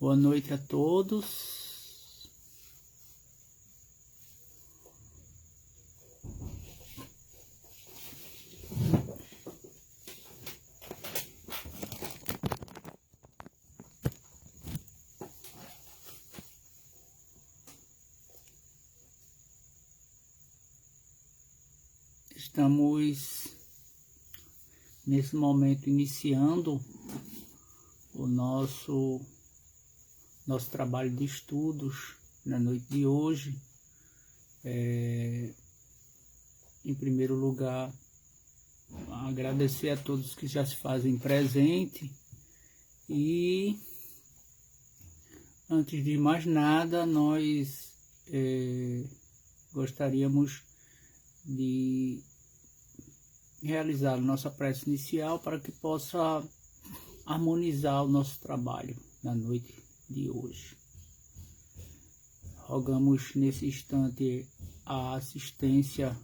Boa noite a todos. Estamos nesse momento iniciando o nosso trabalho de estudos na noite de hoje. Em primeiro lugar, agradecer a todos que já se fazem presente e, antes de mais nada, nós gostaríamos de realizar nossa prece inicial para que possa harmonizar o nosso trabalho na noite de hoje. Rogamos nesse instante a assistência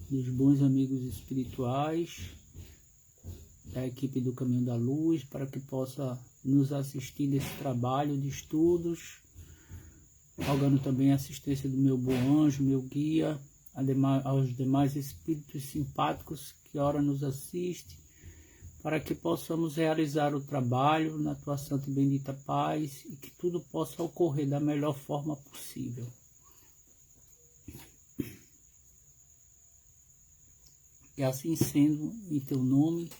dos bons amigos espirituais, da equipe do Caminho da Luz, para que possa nos assistir nesse trabalho de estudos, rogando também a assistência do meu bom anjo, meu guia, aos demais espíritos simpáticos que ora nos assistem, para que possamos realizar o trabalho na tua santa e bendita paz e que tudo possa ocorrer da melhor forma possível. E assim sendo, em teu nome,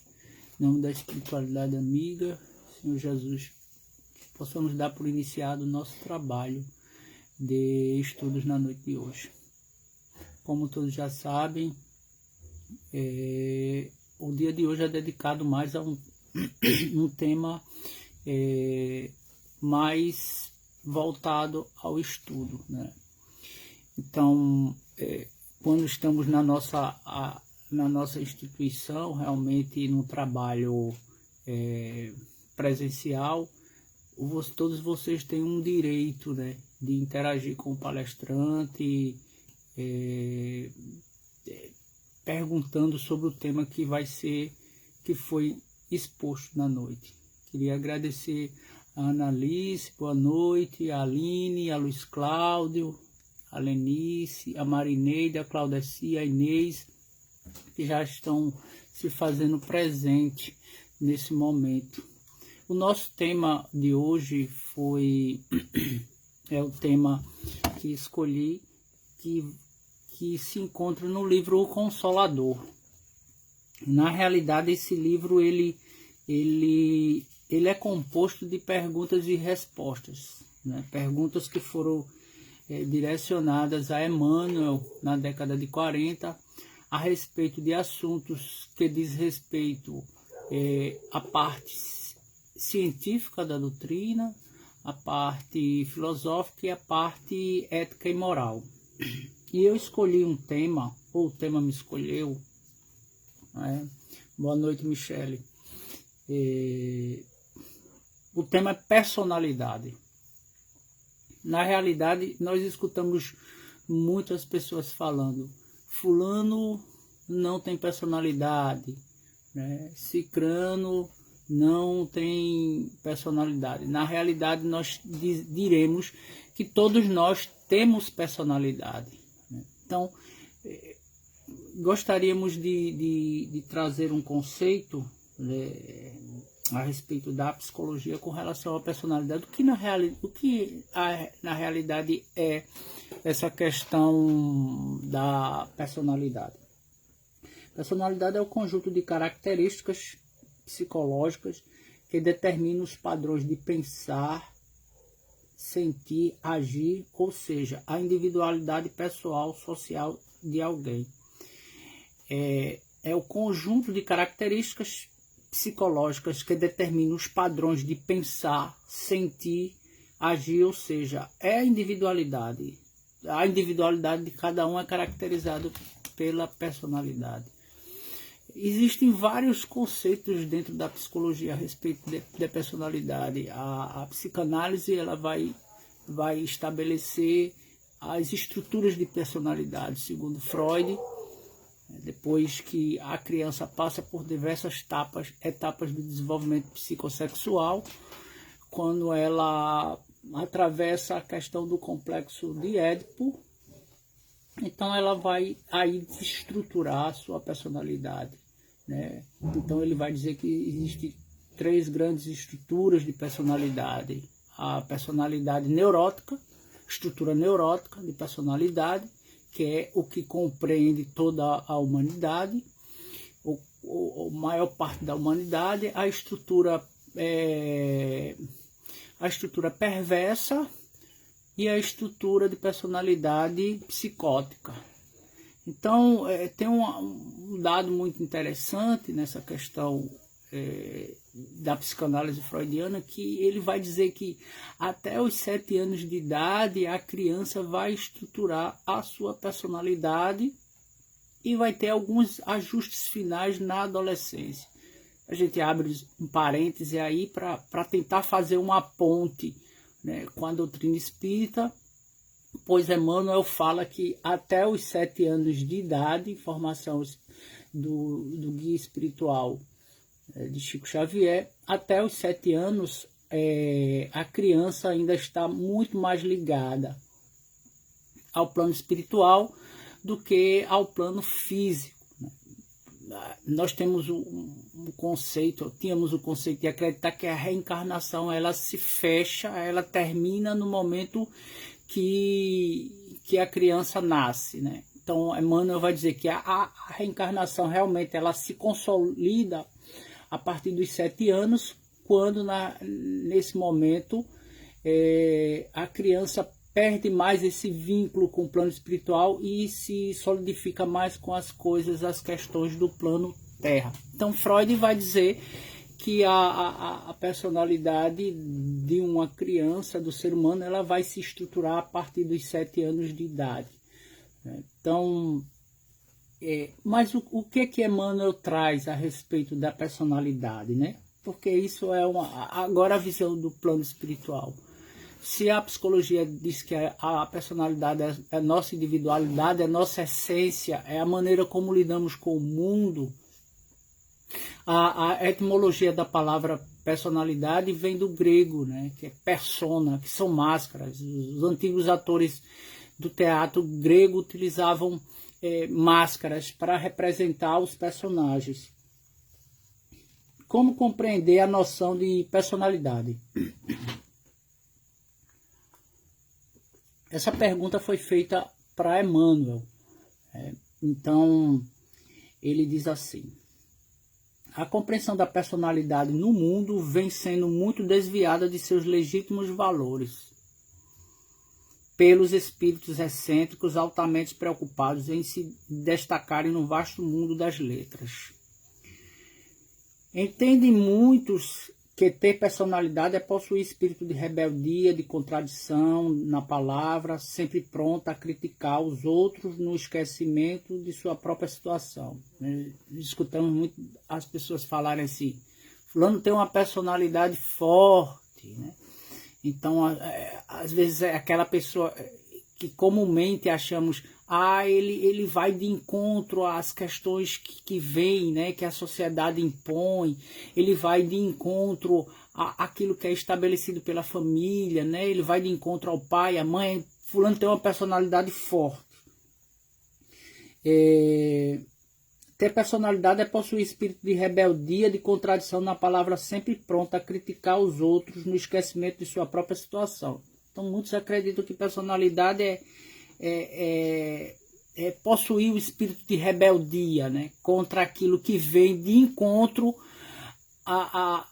em nome da espiritualidade amiga, Senhor Jesus, que possamos dar por iniciado o nosso trabalho de estudos na noite de hoje. Como todos já sabem, o dia de hoje é dedicado mais a um tema mais voltado ao estudo, né? Então, quando estamos na nossa instituição, realmente no trabalho presencial, todos vocês têm um direito, né, de interagir com o palestrante, perguntando sobre o tema que foi exposto na noite. Queria agradecer a Annalise, boa noite, a Aline, a Luiz Cláudio, a Lenice, a Marineide, a Claudecia, a Inês, que já estão se fazendo presente nesse momento. O nosso tema de hoje é o tema que escolhi, que se encontra no livro O Consolador. Na realidade, esse livro ele é composto de perguntas e respostas, né? Perguntas que foram direcionadas a Emmanuel na década de 40 a respeito de assuntos que diz respeito à parte científica da doutrina, a parte filosófica e a parte ética e moral. E eu escolhi um tema, ou o tema me escolheu, né? Boa noite, Michele. O tema é personalidade. Na realidade, nós escutamos muitas pessoas falando: fulano não tem personalidade, né? Cicrano não tem personalidade. Na realidade, nós diremos que todos nós temos personalidade. Então, gostaríamos de trazer um conceito, né, a respeito da psicologia com relação à personalidade. O que na realidade é essa questão da personalidade? Personalidade é o conjunto de características psicológicas que determinam os padrões de pensar, sentir, agir, ou seja, a individualidade pessoal, social de alguém. É o conjunto de características psicológicas que determinam os padrões de pensar, sentir, agir, ou seja, é a individualidade. A individualidade de cada um é caracterizada pela personalidade. Existem vários conceitos dentro da psicologia a respeito da personalidade. A psicanálise ela vai estabelecer as estruturas de personalidade, segundo Freud, depois que a criança passa por diversas etapas do desenvolvimento psicossexual, quando ela atravessa a questão do complexo de Édipo, então ela vai aí desestruturar a sua personalidade, né? Então ele vai dizer que existem 3 grandes estruturas de personalidade: a personalidade neurótica, estrutura neurótica de personalidade, que é o que compreende toda a humanidade, a maior parte da humanidade. A estrutura perversa e a estrutura de personalidade psicótica. Então, tem um dado muito interessante nessa questão da psicanálise freudiana, que ele vai dizer que até os 7 anos de idade a criança vai estruturar a sua personalidade e vai ter alguns ajustes finais na adolescência. A gente abre um parêntese aí para tentar fazer uma ponte, né, com a doutrina espírita, pois Emmanuel fala que até os 7 anos de idade, informação do guia espiritual de Chico Xavier, até os 7 anos a criança ainda está muito mais ligada ao plano espiritual do que ao plano físico. Nós temos tínhamos o conceito de acreditar que a reencarnação ela se fecha, ela termina no momento que a criança nasce, né? Então Emmanuel vai dizer que a reencarnação realmente ela se consolida a partir dos 7 anos, quando nesse momento a criança perde mais esse vínculo com o plano espiritual e se solidifica mais com as coisas, as questões do plano terra. Então Freud vai dizer que a personalidade de uma criança, do ser humano, ela vai se estruturar a partir dos 7 anos de idade. Então, mas o que Emmanuel traz a respeito da personalidade, né? Porque isso é agora a visão do plano espiritual. Se a psicologia diz que a personalidade é a nossa individualidade, é a nossa essência, é a maneira como lidamos com o mundo, a etimologia da palavra personalidade vem do grego, né, que é persona, que são máscaras. Os antigos atores do teatro grego utilizavam máscaras para representar os personagens. Como compreender a noção de personalidade? Essa pergunta foi feita para Emmanuel. Então, ele diz assim: a compreensão da personalidade no mundo vem sendo muito desviada de seus legítimos valores pelos espíritos excêntricos altamente preocupados em se destacarem no vasto mundo das letras. Entendem muitos que ter personalidade é possuir espírito de rebeldia, de contradição na palavra, sempre pronta a criticar os outros no esquecimento de sua própria situação. Escutamos muito as pessoas falarem assim: fulano tem uma personalidade forte, né? Então, às vezes é aquela pessoa que comumente achamos, ele vai de encontro às questões que vêm, né, que a sociedade impõe, ele vai de encontro àquilo que é estabelecido pela família, né, ele vai de encontro ao pai, à mãe. Fulano tem uma personalidade forte. Ter personalidade é possuir espírito de rebeldia, de contradição na palavra, sempre pronta a criticar os outros no esquecimento de sua própria situação. Então muitos acreditam que personalidade é possuir o espírito de rebeldia, né, contra aquilo que vem de encontro a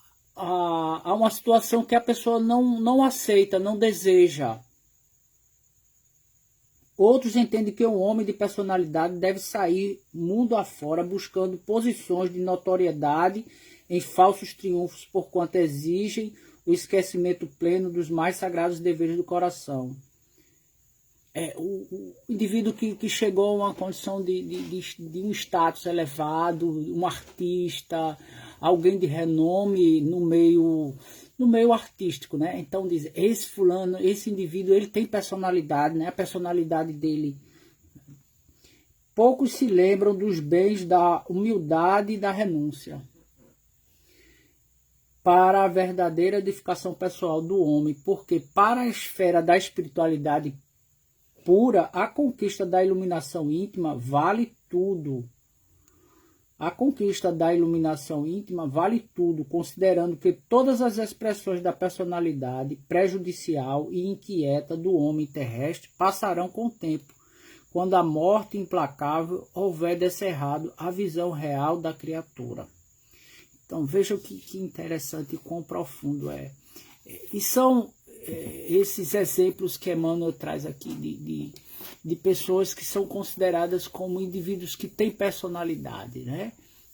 uma situação que a pessoa não aceita, não deseja. Outros entendem que o homem de personalidade deve sair mundo afora buscando posições de notoriedade em falsos triunfos, porquanto exigem o esquecimento pleno dos mais sagrados deveres do coração. O indivíduo que chegou a uma condição de um status elevado, um artista, alguém de renome no meio artístico, né? Então diz, esse fulano, esse indivíduo, ele tem personalidade, né? A personalidade dele. Poucos se lembram dos bens da humildade e da renúncia. para a verdadeira edificação pessoal do homem, porque para a esfera da espiritualidade pura, a conquista da iluminação íntima vale tudo. A conquista da iluminação íntima vale tudo, considerando que todas as expressões da personalidade prejudicial e inquieta do homem terrestre passarão com o tempo, quando a morte implacável houver descerrado a visão real da criatura. Então vejam que interessante e quão profundo é. E são esses exemplos que Emmanuel traz aqui de pessoas que são consideradas como indivíduos que têm personalidade, né?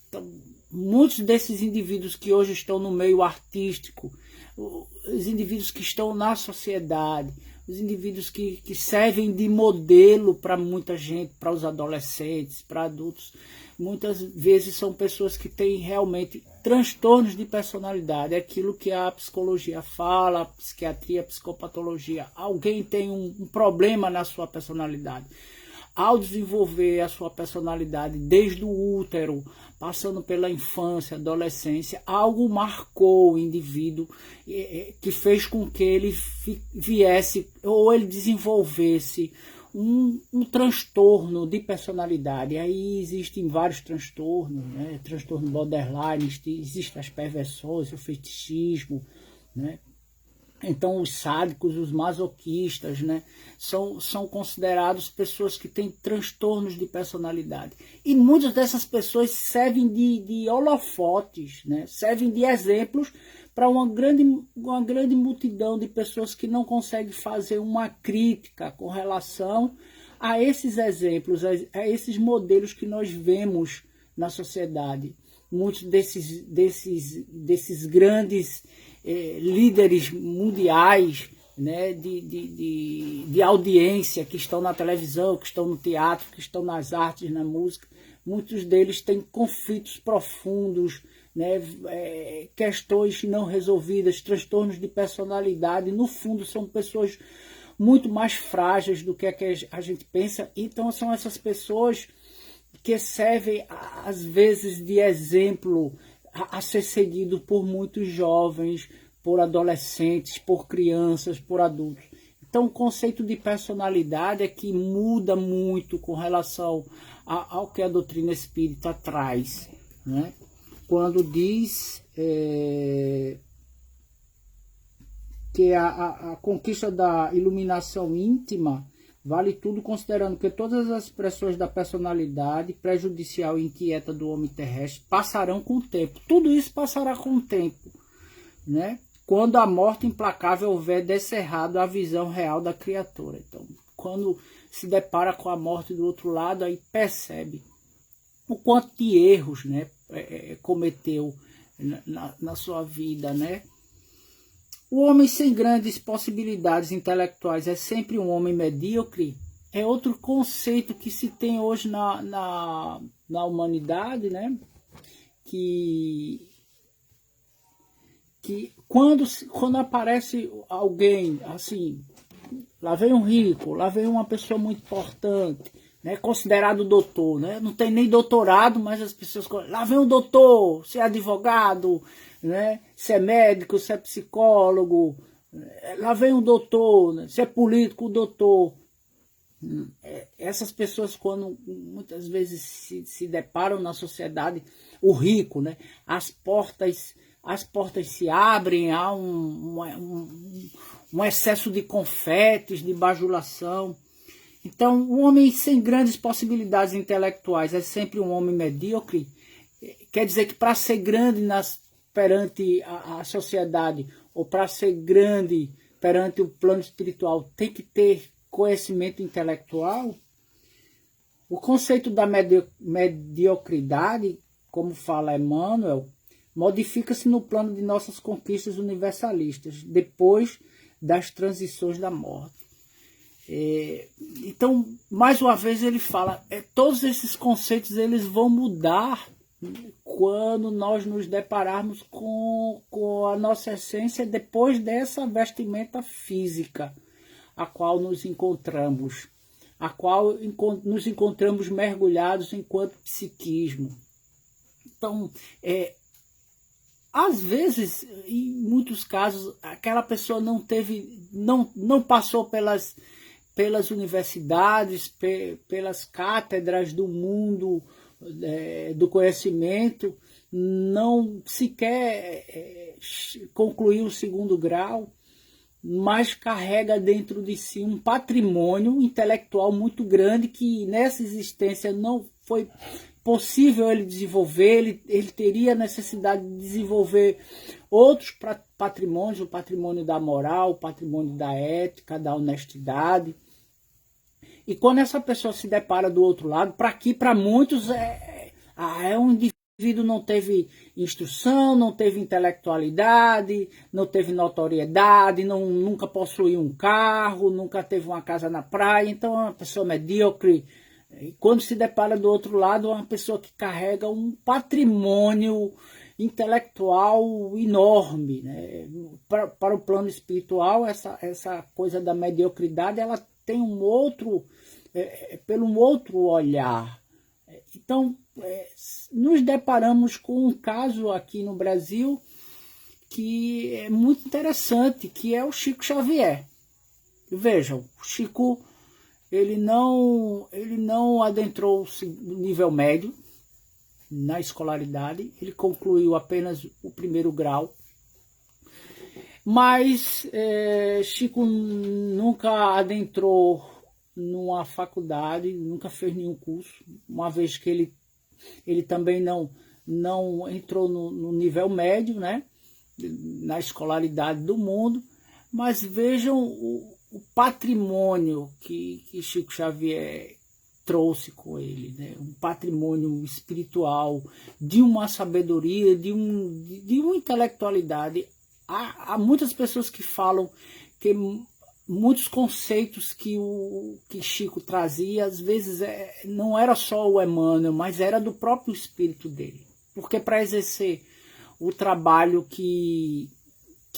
Então, muitos desses indivíduos que hoje estão no meio artístico, os indivíduos que estão na sociedade, os indivíduos que servem de modelo para muita gente, para os adolescentes, para adultos, muitas vezes são pessoas que têm realmente transtornos de personalidade, é aquilo que a psicologia fala, a psiquiatria, a psicopatologia. Alguém tem um problema na sua personalidade. Ao desenvolver a sua personalidade desde o útero, passando pela infância, adolescência, algo marcou o indivíduo que fez com que ele viesse ou ele desenvolvesse um transtorno de personalidade. Aí existem vários transtornos, né? Transtorno borderline, existem as perversões, o fetichismo, né? Então os sádicos, os masoquistas, né? são considerados pessoas que têm transtornos de personalidade. E muitas dessas pessoas servem de holofotes, né? Servem de exemplos para uma grande multidão de pessoas que não conseguem fazer uma crítica com relação a esses exemplos, a esses modelos que nós vemos na sociedade. Muitos desses grandes líderes mundiais, né, de audiência, que estão na televisão, que estão no teatro, que estão nas artes, na música, muitos deles têm conflitos profundos, né, questões não resolvidas, transtornos de personalidade. No fundo, são pessoas muito mais frágeis do que a gente pensa. Então, são essas pessoas que servem, às vezes, de exemplo a ser seguido por muitos jovens, por adolescentes, por crianças, por adultos. Então, o conceito de personalidade é que muda muito com relação ao que a doutrina espírita traz, né? Quando diz que a conquista da iluminação íntima vale tudo, considerando que todas as expressões da personalidade prejudicial e inquieta do homem terrestre passarão com o tempo. Tudo isso passará com o tempo, né? Quando a morte implacável houver descerrado a visão real da criatura. Então, quando se depara com a morte do outro lado, aí percebe o quanto de erros, né, cometeu na sua vida, né? O homem sem grandes possibilidades intelectuais é sempre um homem medíocre. É outro conceito que se tem hoje na humanidade, né? Que quando aparece alguém assim, lá vem um rico, lá vem uma pessoa muito importante, né, considerado doutor, né? Não tem nem doutorado, mas as pessoas... Lá vem um doutor, se é advogado, né? Se é médico, se é psicólogo. Lá vem um doutor, né? Se é político, o doutor. Essas pessoas, quando muitas vezes se deparam na sociedade, o rico, né? As portas se abrem, há um excesso de confetes, de bajulação. Então, um homem sem grandes possibilidades intelectuais é sempre um homem medíocre. Quer dizer que para ser grande perante a sociedade, ou para ser grande perante o plano espiritual, tem que ter conhecimento intelectual. O conceito da mediocridade, como fala Emmanuel, modifica-se no plano de nossas conquistas universalistas, depois das transições da morte. Então, mais uma vez ele fala, todos esses conceitos eles vão mudar quando nós nos depararmos com a nossa essência depois dessa vestimenta física a qual nos encontramos, nos encontramos mergulhados enquanto psiquismo. Então, às vezes, em muitos casos, aquela pessoa não passou pelas universidades, pelas cátedras do mundo do conhecimento, não sequer concluiu o segundo grau, mas carrega dentro de si um patrimônio intelectual muito grande que nessa existência não foi possível ele desenvolver, ele teria necessidade de desenvolver outros patrimônios, o patrimônio da moral, o patrimônio da ética, da honestidade. E quando essa pessoa se depara do outro lado, para muitos é um indivíduo não teve instrução, não teve intelectualidade, não teve notoriedade, nunca possuiu um carro, nunca teve uma casa na praia, então é uma pessoa medíocre. E quando se depara do outro lado, é uma pessoa que carrega um patrimônio intelectual enorme, né? Para o plano espiritual, essa coisa da mediocridade, ela tem pelo um outro olhar. Então, nos deparamos com um caso aqui no Brasil que é muito interessante, que é o Chico Xavier. Vejam, o Chico ele não adentrou o nível médio na escolaridade, ele concluiu apenas o primeiro grau, mas Chico nunca adentrou numa faculdade, nunca fez nenhum curso, uma vez que ele também não entrou no nível médio, né, na escolaridade do mundo. Mas vejam o patrimônio que Chico Xavier trouxe com ele, né? Um patrimônio espiritual, de uma sabedoria, de uma intelectualidade. Há muitas pessoas que falam que muitos conceitos que Chico trazia, às vezes não era só o Emmanuel, mas era do próprio espírito dele. Porque para exercer o trabalho que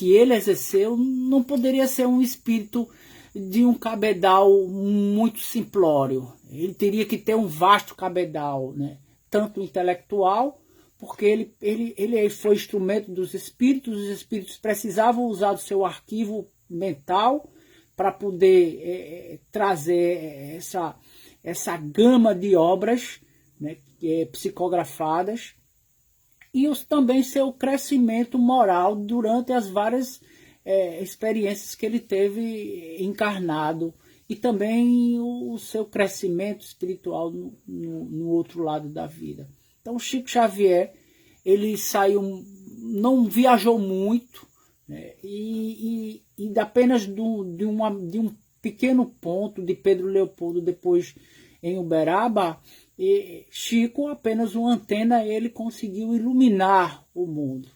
ele exerceu, não poderia ser um espírito de um cabedal muito simplório. Ele teria que ter um vasto cabedal, né? Tanto intelectual, porque ele foi instrumento dos espíritos, os espíritos precisavam usar o seu arquivo mental para poder trazer essa gama de obras, né, psicografadas, e também seu crescimento moral durante as várias experiências que ele teve encarnado, e também o seu crescimento espiritual no outro lado da vida. Então, Chico Xavier, ele não viajou muito, né, e apenas de um pequeno ponto de Pedro Leopoldo, depois em Uberaba, Chico, apenas uma antena, ele conseguiu iluminar o mundo.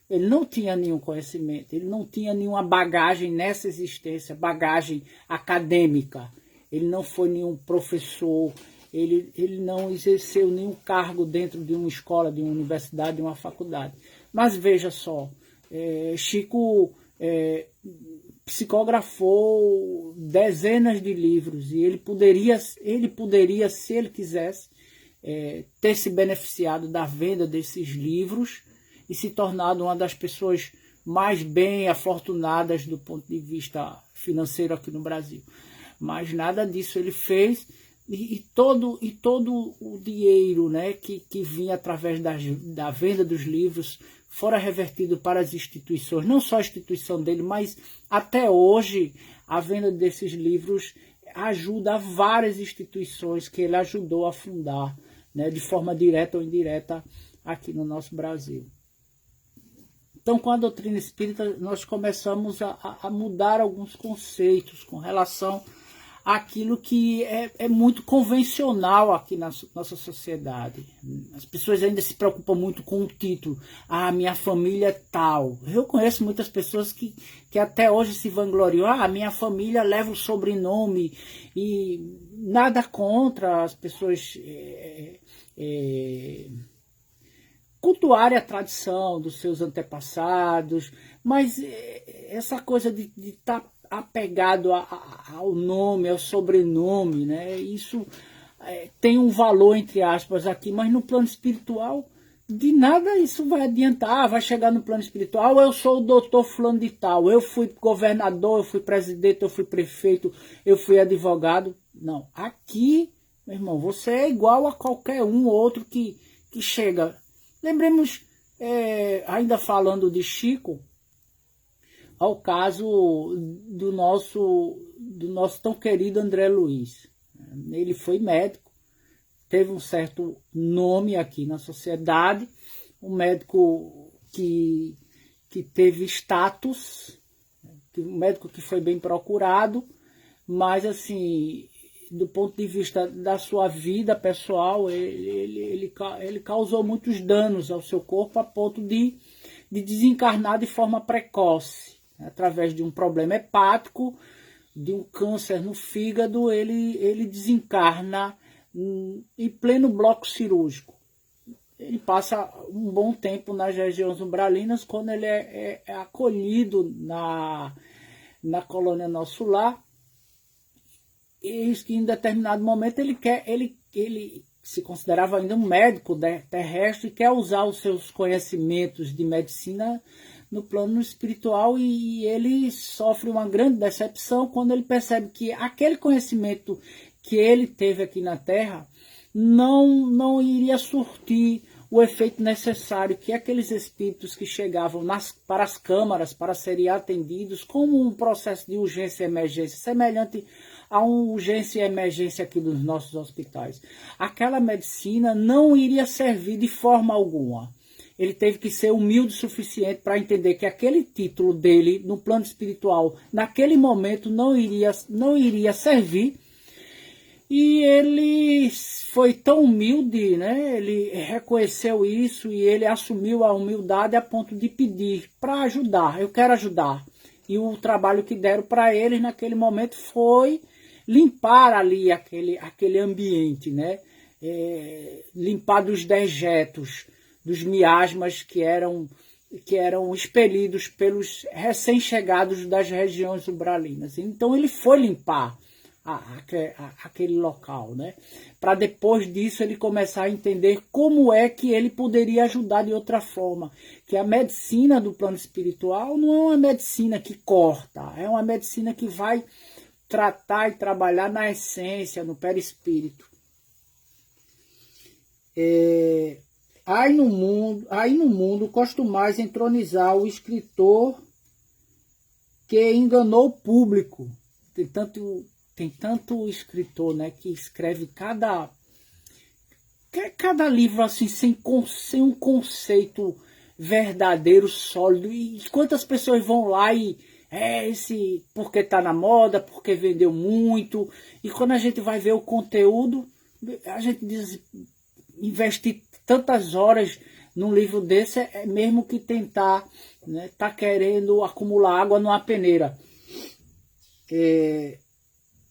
Ele não tinha nenhum conhecimento, ele não tinha nenhuma bagagem nessa existência, bagagem acadêmica. Ele não foi nenhum professor, ele não exerceu nenhum cargo dentro de uma escola, de uma universidade, de uma faculdade. Mas veja só, Chico psicografou dezenas de livros, e ele poderia, se ele quisesse, ter se beneficiado da venda desses livros e se tornado uma das pessoas mais bem afortunadas do ponto de vista financeiro aqui no Brasil. Mas nada disso ele fez, e todo o dinheiro, né, que vinha através da venda dos livros fora revertido para as instituições, não só a instituição dele, mas até hoje a venda desses livros ajuda várias instituições que ele ajudou a fundar, né, de forma direta ou indireta aqui no nosso Brasil. Então, com a doutrina espírita, nós começamos a mudar alguns conceitos com relação àquilo que é muito convencional aqui na nossa sociedade. As pessoas ainda se preocupam muito com o título. Ah, minha família é tal. Eu conheço muitas pessoas que até hoje se vangloriam. Ah, minha família leva o sobrenome. E nada contra as pessoas cultuarem a tradição dos seus antepassados, mas essa coisa de estar apegado ao nome, ao sobrenome, né? Isso tem um valor, entre aspas, aqui, mas no plano espiritual de nada isso vai adiantar. Vai chegar no plano espiritual, eu sou o doutor fulano de tal, eu fui governador, eu fui presidente, eu fui prefeito, eu fui advogado. Não, aqui, meu irmão, você é igual a qualquer um outro que chega. Lembremos, ainda falando de Chico, ao caso do nosso tão querido André Luiz. Ele foi médico, teve um certo nome aqui na sociedade, um médico que teve status, um médico que foi bem procurado, mas assim, do ponto de vista da sua vida pessoal, ele causou muitos danos ao seu corpo a ponto de desencarnar de forma precoce, através de um problema hepático, de um câncer no fígado, ele desencarna em pleno bloco cirúrgico. Ele passa um bom tempo nas regiões umbralinas, quando ele é acolhido na colônia Nosso Lar. Eis que em determinado momento ele se considerava ainda um médico terrestre e quer usar os seus conhecimentos de medicina no plano espiritual, e ele sofre uma grande decepção quando ele percebe que aquele conhecimento que ele teve aqui na Terra não iria surtir o efeito necessário que aqueles espíritos que chegavam para as câmaras para serem atendidos como um processo de urgência e emergência, semelhante a uma urgência e emergência aqui dos nossos hospitais. Aquela medicina não iria servir de forma alguma. Ele teve que ser humilde o suficiente para entender que aquele título dele, no plano espiritual, naquele momento não iria servir. E ele foi tão humilde, né? Ele reconheceu isso e ele assumiu a humildade a ponto de pedir para ajudar. Eu quero ajudar. E o trabalho que deram para eles naquele momento foi limpar ali aquele ambiente, né? Limpar dos dejetos, dos miasmas que eram expelidos pelos recém-chegados das regiões umbralinas. Então ele foi limpar aquele local, né? Para depois disso ele começar a entender como é que ele poderia ajudar de outra forma. Que a medicina do plano espiritual não é uma medicina que corta, é uma medicina que vai tratar e trabalhar na essência, no perispírito. Aí no mundo costumais entronizar o escritor que enganou o público. Tem tanto escritor, né, que escreve cada livro assim sem um conceito verdadeiro, sólido. E quantas pessoas vão lá e esse porque tá na moda, porque vendeu muito. E quando a gente vai ver o conteúdo, a gente diz, investir tantas horas num livro desse é mesmo que tentar, né, tá querendo acumular água numa peneira.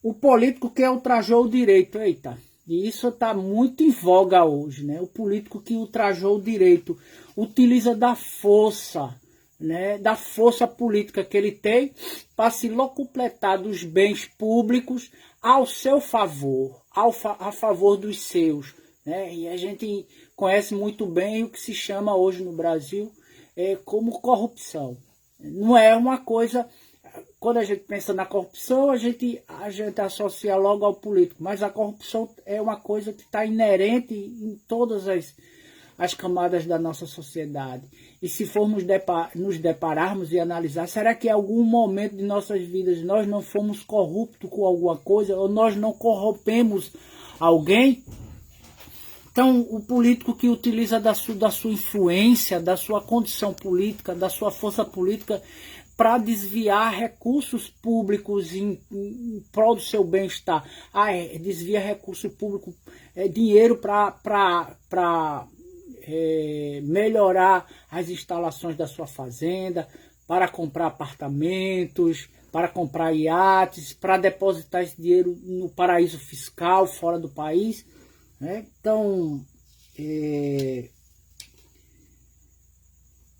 O político que ultrajou o direito, eita, e isso está muito em voga hoje, né? O político que ultrajou o direito utiliza da força, né, da força política que ele tem para se locupletar dos bens públicos ao seu favor, a favor dos seus, né? E a gente conhece muito bem o que se chama hoje no Brasil como corrupção. Não é uma coisa... Quando a gente pensa na corrupção, a gente associa logo ao político, mas a corrupção é uma coisa que está inerente em todas as camadas da nossa sociedade. E se formos nos depararmos e analisar, será que em algum momento de nossas vidas nós não fomos corruptos com alguma coisa, ou nós não corrompemos alguém? Então, o político que utiliza da sua influência, da sua condição política, da sua força política, para desviar recursos públicos em prol do seu bem-estar. Desvia recurso público, dinheiro para melhorar as instalações da sua fazenda, para comprar apartamentos, para comprar iates, para depositar esse dinheiro no paraíso fiscal, fora do país, né? Então,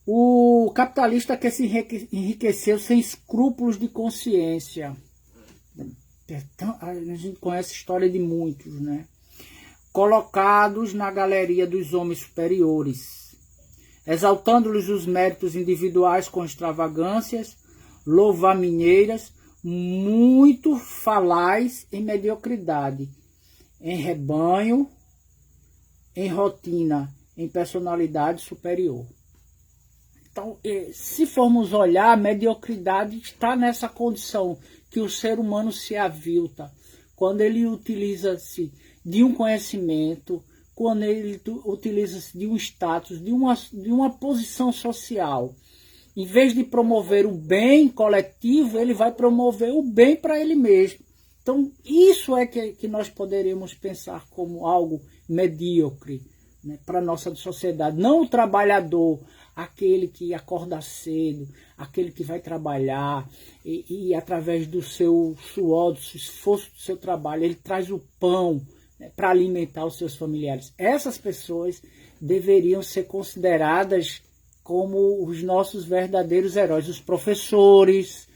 o capitalista quer se enriquecer sem escrúpulos de consciência. A gente conhece a história de muitos, né? Colocados na galeria dos homens superiores. exaltando-lhes os méritos individuais com extravagâncias, louvamineiras, muito falais em mediocridade, em rebanho, em rotina, em personalidade superior. Então, se formos olhar, a mediocridade está nessa condição que o ser humano se avilta, quando ele utiliza-se de um conhecimento, quando ele utiliza-se de um status, de uma posição social. Em vez de promover o bem coletivo, ele vai promover o bem para ele mesmo. Então, isso é que nós poderíamos pensar como algo medíocre, né, para a nossa sociedade. Não o trabalhador, aquele que acorda cedo, aquele que vai trabalhar e através do seu suor, do seu esforço do seu trabalho, ele traz o pão, né, para alimentar os seus familiares. Essas pessoas deveriam ser consideradas como os nossos verdadeiros heróis. Os professores,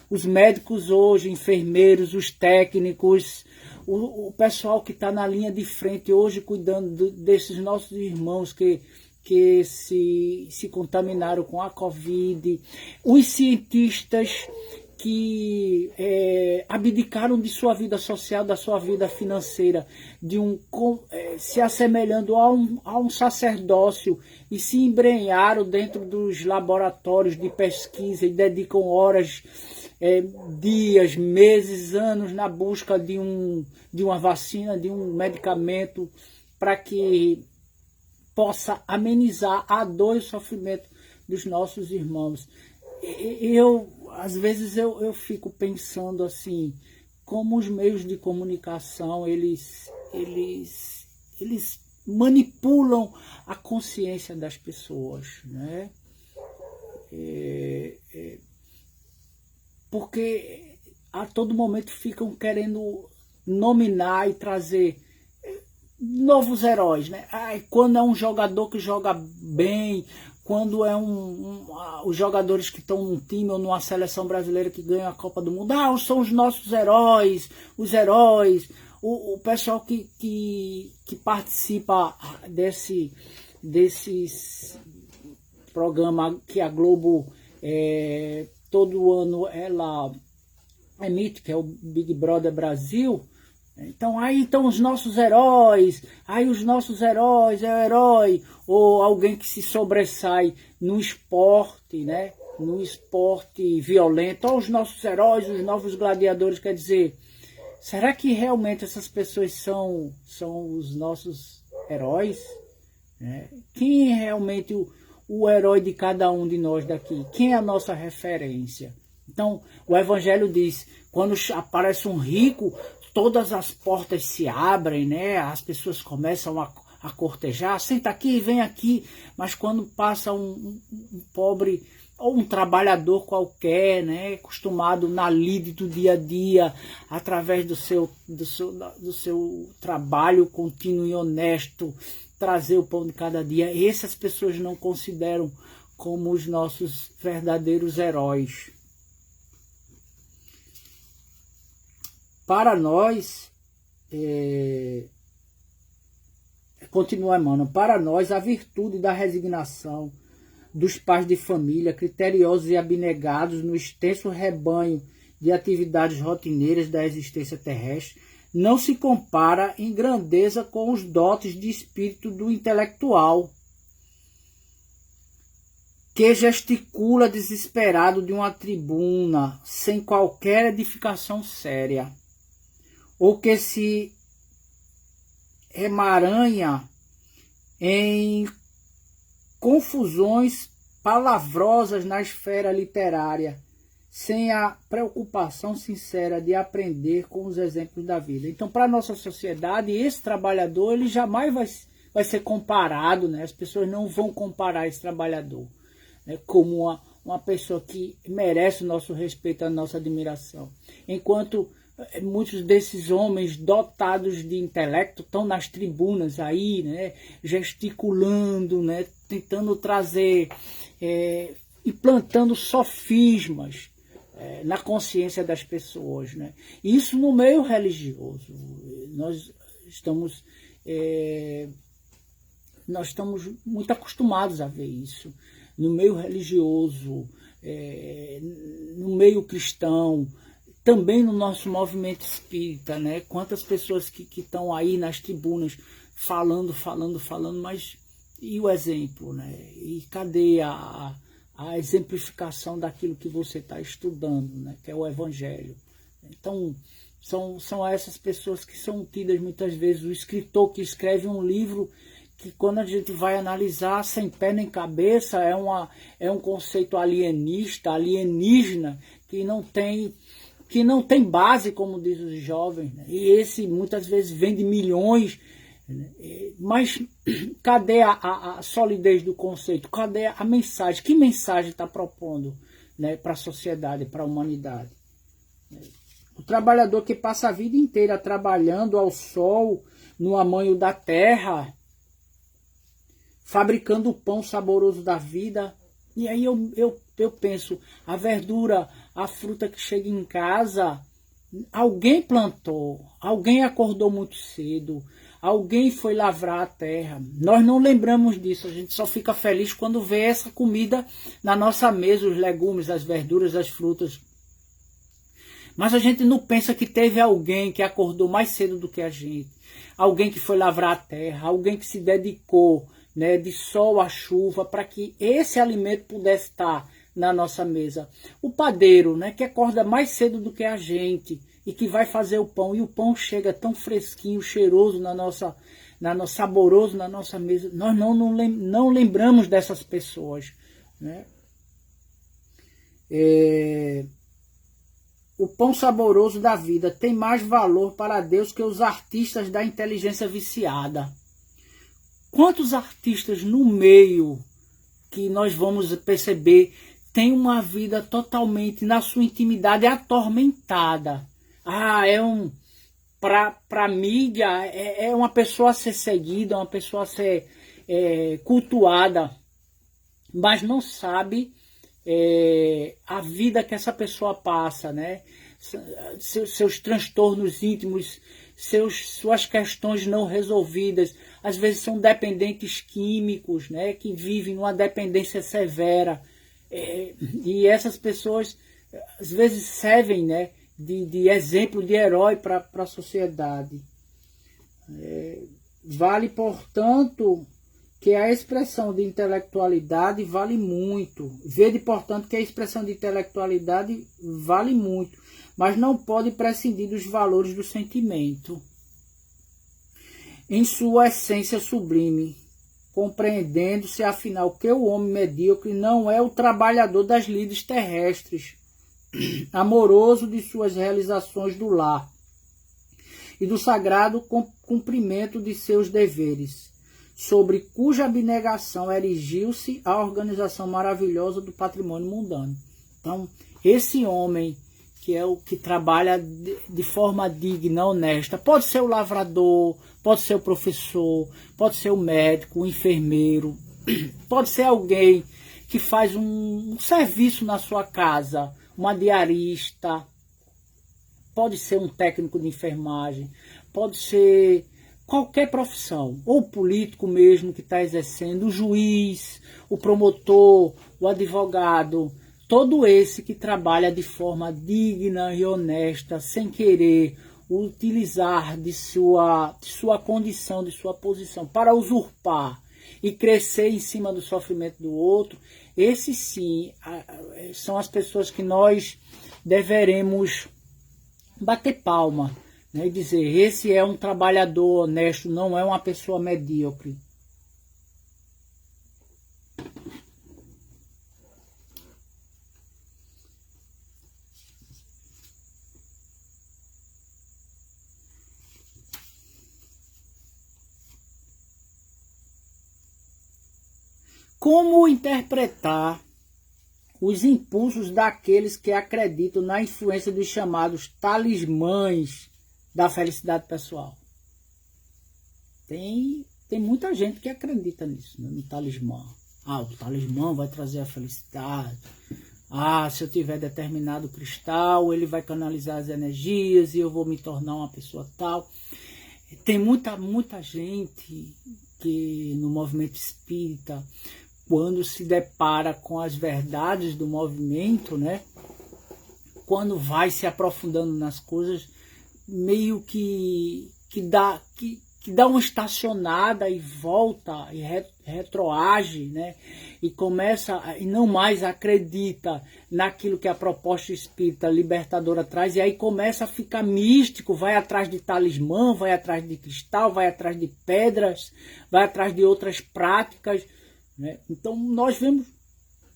os médicos hoje, enfermeiros, os técnicos, o pessoal que está na linha de frente hoje cuidando desses nossos irmãos que se contaminaram com a Covid, os cientistas que abdicaram de sua vida social, da sua vida financeira, se assemelhando a um sacerdócio e se embrenharam dentro dos laboratórios de pesquisa e dedicam horas, dias, meses, anos na busca de uma vacina, de um medicamento para que possa amenizar a dor e o sofrimento dos nossos irmãos. Às vezes eu fico pensando assim, como os meios de comunicação, eles manipulam a consciência das pessoas, né? Porque a todo momento ficam querendo nominar e trazer novos heróis, né? Quando é um jogador que joga bem, quando é os jogadores que estão num time ou numa seleção brasileira que ganha a Copa do Mundo, são os nossos heróis, os heróis, o pessoal que participa desses programas que a Globo todo ano ela emite, que é o Big Brother Brasil. Então aí estão os nossos heróis, os nossos heróis, é o herói, ou alguém que se sobressai no esporte, né? No esporte violento, ou os nossos heróis, os novos gladiadores. Quer dizer, será que realmente essas pessoas são os nossos heróis? Quem é realmente o herói de cada um de nós daqui? Quem é a nossa referência? Então o Evangelho diz, quando aparece um rico, todas as portas se abrem, né? As pessoas começam a cortejar, senta aqui, vem aqui. Mas quando passa um pobre ou um trabalhador qualquer, né? Acostumado na lide do dia a dia, através do seu trabalho contínuo e honesto, trazer o pão de cada dia, essas pessoas não consideram como os nossos verdadeiros heróis. Para nós, continua Emmanuel, para nós a virtude da resignação dos pais de família, criteriosos e abnegados no extenso rebanho de atividades rotineiras da existência terrestre, não se compara em grandeza com os dotes de espírito do intelectual, que gesticula desesperado de uma tribuna, sem qualquer edificação séria, ou que se emaranha em confusões palavrosas na esfera literária, sem a preocupação sincera de aprender com os exemplos da vida. Então, para a nossa sociedade, esse trabalhador ele jamais vai ser comparado, né? As pessoas não vão comparar esse trabalhador, né, como uma pessoa que merece o nosso respeito, a nossa admiração. Enquanto muitos desses homens dotados de intelecto estão nas tribunas aí, né, gesticulando, né, tentando trazer e plantando sofismas na consciência das pessoas, né? Isso no meio religioso. Nós estamos nós estamos muito acostumados a ver isso no meio religioso, no meio cristão, também no nosso movimento espírita, né? Quantas pessoas que estão aí nas tribunas falando, mas e o exemplo, né? E cadê a exemplificação daquilo que você está estudando, né? Que é o Evangelho. Então, são essas pessoas que são tidas muitas vezes, o escritor que escreve um livro que quando a gente vai analisar sem pé nem cabeça, é um conceito alienígena, que não tem base, como diz os jovens, né? E esse muitas vezes vende milhões, né? Mas cadê a solidez do conceito? Cadê a mensagem? Que mensagem está propondo, né, para a sociedade, para a humanidade? O trabalhador que passa a vida inteira trabalhando ao sol, no amanho da terra, fabricando o pão saboroso da vida. E aí eu penso, a verdura, a fruta que chega em casa, alguém plantou, alguém acordou muito cedo, alguém foi lavrar a terra. Nós não lembramos disso, a gente só fica feliz quando vê essa comida na nossa mesa, os legumes, as verduras, as frutas. Mas a gente não pensa que teve alguém que acordou mais cedo do que a gente, alguém que foi lavrar a terra, alguém que se dedicou, né, de sol à chuva, para que esse alimento pudesse estar na nossa mesa. O padeiro, né, que acorda mais cedo do que a gente e que vai fazer o pão, e o pão chega tão fresquinho, cheiroso saboroso na nossa mesa. Nós não lembramos dessas pessoas, né? O pão saboroso da vida tem mais valor para Deus que os artistas da inteligência viciada. Quantos artistas no meio que nós vamos perceber têm uma vida totalmente, na sua intimidade, atormentada? Para a mídia, é uma pessoa a ser seguida, uma pessoa a ser cultuada, mas não sabe a vida que essa pessoa passa, né? Seus transtornos íntimos, suas questões não resolvidas. Às vezes são dependentes químicos, né? Que vivem numa dependência severa. E essas pessoas, às vezes, servem, né, de exemplo, de herói para a sociedade. Vale, portanto, que a expressão de intelectualidade vale muito. Vede, portanto, que a expressão de intelectualidade vale muito, mas não pode prescindir dos valores do sentimento, em sua essência sublime, compreendendo-se, afinal, que o homem medíocre não é o trabalhador das lides terrestres, amoroso de suas realizações do lar e do sagrado cumprimento de seus deveres, sobre cuja abnegação erigiu-se a organização maravilhosa do patrimônio mundano. Então, esse homem que é o que trabalha de forma digna, honesta, pode ser o lavrador, pode ser o professor, pode ser o médico, o enfermeiro, pode ser alguém que faz um serviço na sua casa, uma diarista, pode ser um técnico de enfermagem, pode ser qualquer profissão, ou o político mesmo que está exercendo, o juiz, o promotor, o advogado, todo esse que trabalha de forma digna e honesta, sem querer utilizar de sua condição, de sua posição, para usurpar e crescer em cima do sofrimento do outro, esses sim são as pessoas que nós deveremos bater palma, né, e dizer, esse é um trabalhador honesto, não é uma pessoa medíocre. Como interpretar os impulsos daqueles que acreditam na influência dos chamados talismãs da felicidade pessoal? Tem muita gente que acredita nisso, né, no talismã. O talismã vai trazer a felicidade. Se eu tiver determinado cristal, ele vai canalizar as energias e eu vou me tornar uma pessoa tal. Tem muita gente que no movimento espírita, quando se depara com as verdades do movimento, né, quando vai se aprofundando nas coisas, meio que dá uma estacionada e volta e retroage, né? E começa, e não mais acredita naquilo que a proposta espírita libertadora traz, e aí começa a ficar místico, vai atrás de talismã, vai atrás de cristal, vai atrás de pedras, vai atrás de outras práticas, né? Então nós vemos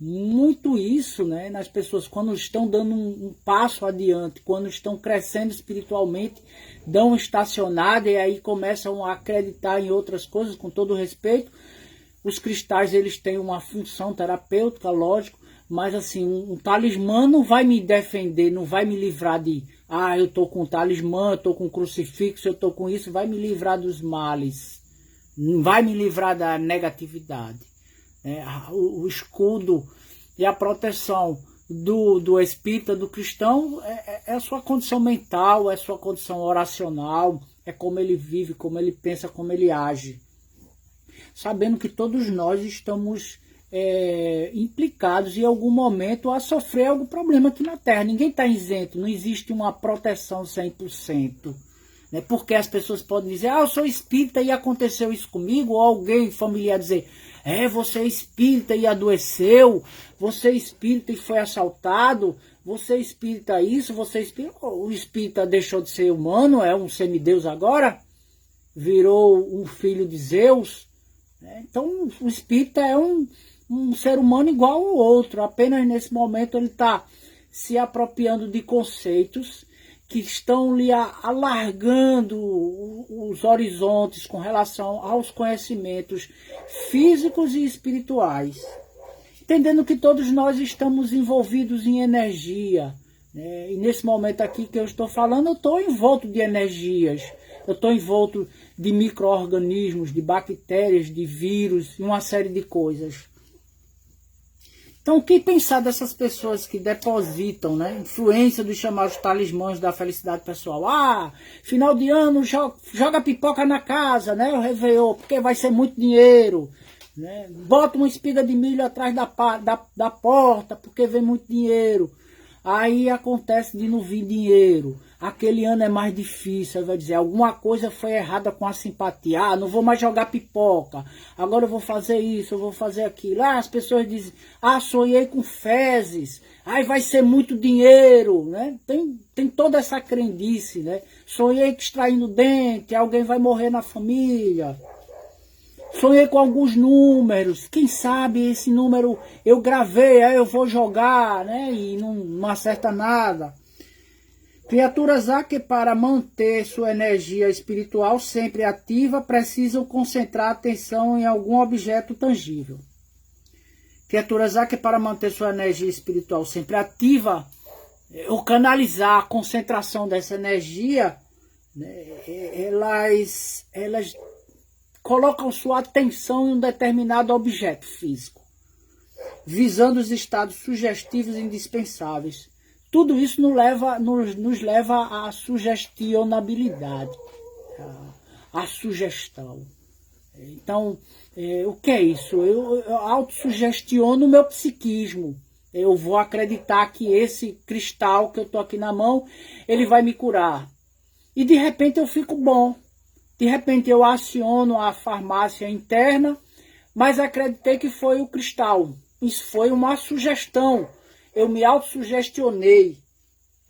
muito isso, né, nas pessoas quando estão dando um passo adiante, quando estão crescendo espiritualmente, dão uma estacionada e aí começam a acreditar em outras coisas, com todo respeito. Os cristais, eles têm uma função terapêutica, lógico, mas assim, um talismã não vai me defender, não vai me livrar de, eu estou com um talismã, eu estou com um crucifixo, eu estou com isso, vai me livrar dos males, não vai me livrar da negatividade. O escudo e a proteção do espírita, do cristão, é a sua condição mental, é a sua condição oracional, é como ele vive, como ele pensa, como ele age. Sabendo que todos nós estamos implicados em algum momento a sofrer algum problema aqui na Terra. Ninguém está isento, não existe uma proteção 100%. Né? Porque as pessoas podem dizer, eu sou espírita e aconteceu isso comigo, ou alguém familiar dizer, você é espírita e adoeceu, você é espírita e foi assaltado, você é espírita isso, você é espírita... O espírita deixou de ser humano, é um semideus agora, virou um filho de Zeus. Né? Então o espírita é um ser humano igual ao outro, apenas nesse momento ele está se apropriando de conceitos que estão lhe alargando os horizontes com relação aos conhecimentos físicos e espirituais. Entendendo que todos nós estamos envolvidos em energia. Né? E nesse momento aqui que eu estou falando, eu estou envolto de energias. Eu estou envolto de micro-organismos, de bactérias, de vírus e uma série de coisas. Então, o que pensar dessas pessoas que depositam, né, influência dos chamados talismãs da felicidade pessoal? Final de ano, joga pipoca na casa, né, o Réveillon, porque vai ser muito dinheiro. Né? Bota uma espiga de milho atrás da porta, porque vem muito dinheiro. Aí acontece de não vir dinheiro. Aquele ano é mais difícil. Aí vai dizer, alguma coisa foi errada com a simpatia. Não vou mais jogar pipoca. Agora eu vou fazer isso, eu vou fazer aquilo. As pessoas dizem, sonhei com fezes. Aí vai ser muito dinheiro. Né? Tem toda essa crendice. Né? Sonhei extraindo dente, alguém vai morrer na família. Sonhei com alguns números, quem sabe esse número eu gravei, aí eu vou jogar, né? E não acerta nada. Criaturas há que para manter sua energia espiritual sempre ativa, precisam concentrar a atenção em algum objeto tangível. Criaturas há que para manter sua energia espiritual sempre ativa, ou canalizar a concentração dessa energia, né? Elas colocam sua atenção em um determinado objeto físico, visando os estados sugestivos e indispensáveis. Tudo isso nos leva à sugestionabilidade, à sugestão. Então, o que é isso? Eu autossugestiono o meu psiquismo. Eu vou acreditar que esse cristal que eu estou aqui na mão, ele vai me curar. E de repente eu fico bom. De repente eu aciono a farmácia interna, mas acreditei que foi o cristal. Isso foi uma sugestão. Eu me autossugestionei.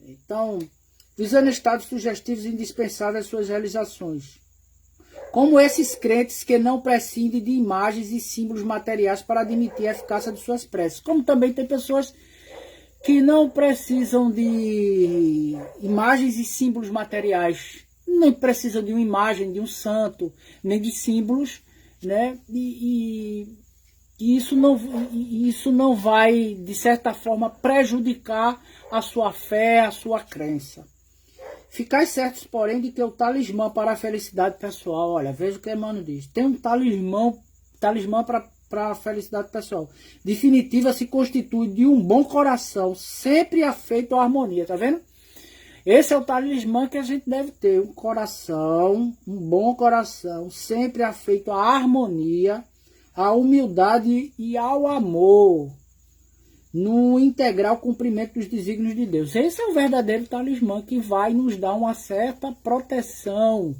Então, visando estados sugestivos indispensáveis às suas realizações. Como esses crentes que não prescindem de imagens e símbolos materiais para admitir a eficácia de suas preces. Como também tem pessoas que não precisam de imagens e símbolos materiais, nem precisam de uma imagem de um santo, nem de símbolos, né? E isso não vai, de certa forma, prejudicar a sua fé, a sua crença. Ficais certos, porém, de que o talismã para a felicidade pessoal, olha, veja o que Emmanuel diz, tem um talismã para a felicidade pessoal. Definitiva se constitui de um bom coração, sempre afeito à harmonia, tá vendo? Esse é o talismã que a gente deve ter, um coração, um bom coração, sempre afeito à harmonia, à humildade e ao amor, no integral cumprimento dos desígnios de Deus. Esse é o verdadeiro talismã que vai nos dar uma certa proteção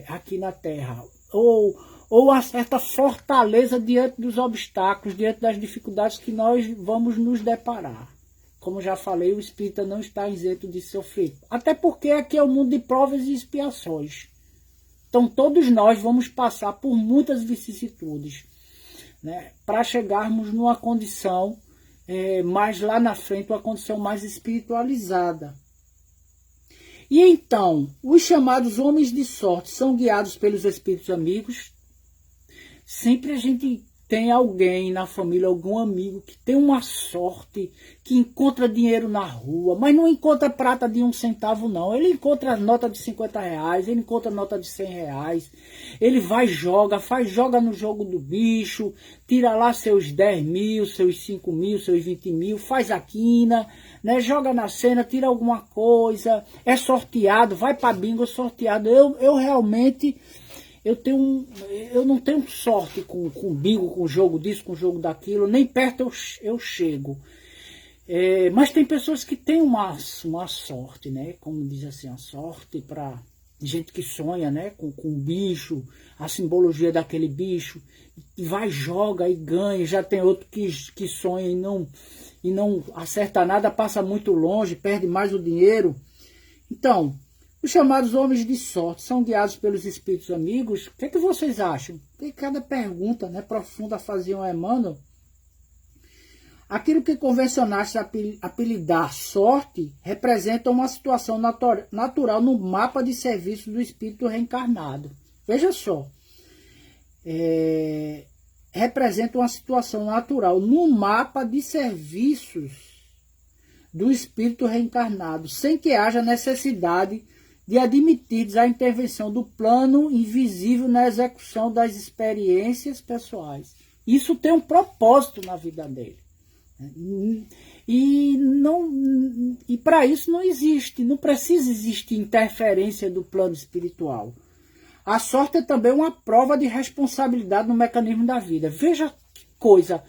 aqui na Terra, ou uma certa fortaleza diante dos obstáculos, diante das dificuldades que nós vamos nos deparar. Como já falei, o espírita não está isento de sofrer. Até porque aqui é o mundo de provas e expiações. Então todos nós vamos passar por muitas vicissitudes, né, para chegarmos numa condição mais lá na frente, uma condição mais espiritualizada. E então, os chamados homens de sorte são guiados pelos espíritos amigos. Sempre a gente tem alguém na família, algum amigo que tem uma sorte, que encontra dinheiro na rua, mas não encontra prata de 1 centavo não. Ele encontra nota de 50 reais, ele encontra nota de 100 reais. Ele vai e joga no jogo do bicho, tira lá seus 10 mil, seus 5 mil, seus 20 mil, faz a quina, né, joga na cena, tira alguma coisa, é sorteado, vai para bingo sorteado. Eu realmente... Eu não tenho sorte com bingo, com jogo disso, com jogo daquilo, nem perto eu chego. Mas tem pessoas que têm uma sorte, né? Como diz assim, a sorte para gente que sonha, né? Com o bicho, a simbologia daquele bicho, e vai, joga e ganha. Já tem outro que sonha e não acerta nada, passa muito longe, perde mais o dinheiro. Então, os chamados homens de sorte são guiados pelos espíritos amigos. O que é que vocês acham? Tem cada pergunta, né, profunda a fazer um Emmanuel. Aquilo que convencionaste apelidar sorte representa uma situação natural no mapa de serviço do espírito reencarnado. Veja só. Representa uma situação natural no mapa de serviços do espírito reencarnado, sem que haja necessidade de admitir a intervenção do plano invisível na execução das experiências pessoais. Isso tem um propósito na vida dele. E para isso não precisa existir interferência do plano espiritual. A sorte é também uma prova de responsabilidade no mecanismo da vida. Veja que coisa,